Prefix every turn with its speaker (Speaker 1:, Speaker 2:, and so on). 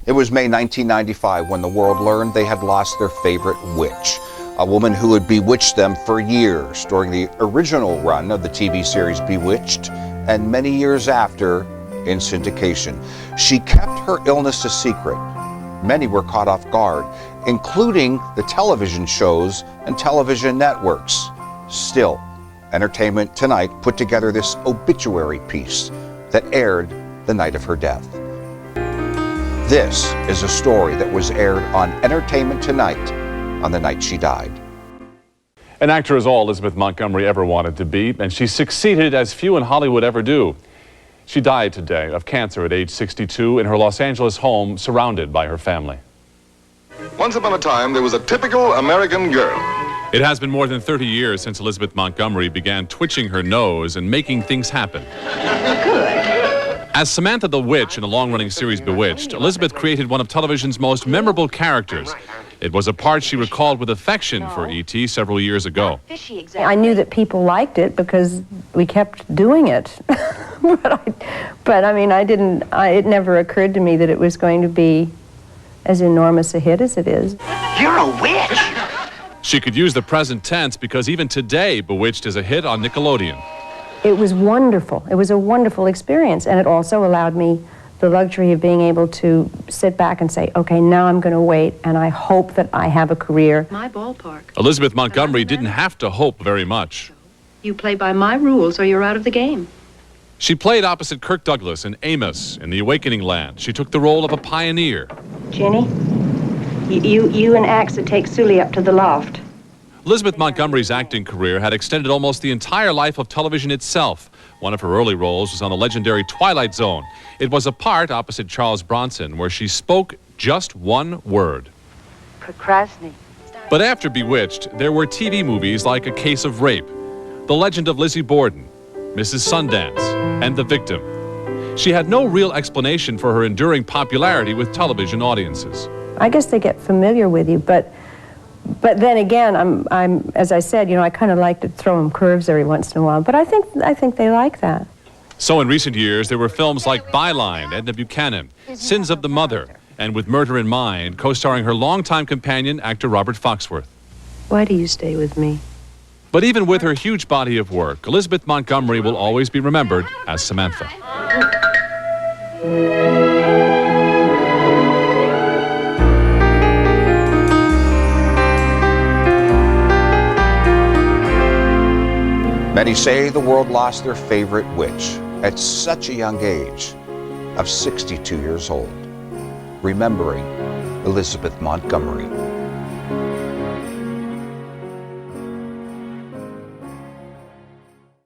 Speaker 1: It was May 1995 when the world learned they had lost their favorite witch, a woman who had bewitched them for years during the original run of the TV series Bewitched and many years after in syndication. She kept her illness a secret. Many were caught off guard, including the television shows and television networks. Still, Entertainment Tonight put together this obituary piece that aired the night of her death. This is a story that was aired on Entertainment Tonight on the night she died.
Speaker 2: An actor is all Elizabeth Montgomery ever wanted to be, and she succeeded as few in Hollywood ever do. She died today of cancer at age 62 in her Los Angeles home, surrounded by her family.
Speaker 3: Once upon a time, there was a typical American girl.
Speaker 2: It has been more than 30 years since Elizabeth Montgomery began twitching her nose and making things happen. As Samantha the Witch in the long-running series Bewitched, Elizabeth created one of television's most memorable characters. It was a part she recalled with affection for E.T. several years ago.
Speaker 4: I knew that people liked it because we kept doing it. but I mean, it never occurred to me that it was going to be as enormous a hit as it is.
Speaker 5: You're a witch!
Speaker 2: She could use the present tense because even today, Bewitched is a hit on Nickelodeon.
Speaker 4: It was wonderful. It was a wonderful experience, and it also allowed me the luxury of being able to sit back and say, okay, now I'm going to wait, and I hope that I have a career.
Speaker 6: My ballpark.
Speaker 2: Elizabeth Montgomery didn't have to hope very much.
Speaker 6: You play by my rules or you're out of the game.
Speaker 2: She played opposite Kirk Douglas in Amos in The Awakening Land. She took the role of a pioneer.
Speaker 4: Jenny, you and Axa take Sully up to the loft.
Speaker 2: Elizabeth Montgomery's acting career had extended almost the entire life of television itself. One of her early roles was on the legendary Twilight Zone. It was a part opposite Charles Bronson where she spoke just one word.
Speaker 4: Procrastinate.
Speaker 2: But after Bewitched, there were TV movies like A Case of Rape, The Legend of Lizzie Borden, Mrs. Sundance, and The Victim. She had no real explanation for her enduring popularity with television audiences.
Speaker 4: I guess they get familiar with you, but then again, I'm as I said, I kind of like to throw them curves every once in a while. But I think they like that.
Speaker 2: So in recent years, there were films like Byline, Edna Buchanan, Sins of the Mother, and With Murder in Mind, co-starring her longtime companion, actor Robert Foxworth.
Speaker 4: Why do you stay with me?
Speaker 2: But even with her huge body of work, Elizabeth Montgomery will always be remembered as Samantha.
Speaker 1: Many say the world lost their favorite witch at such a young age of 62 years old, remembering Elizabeth Montgomery.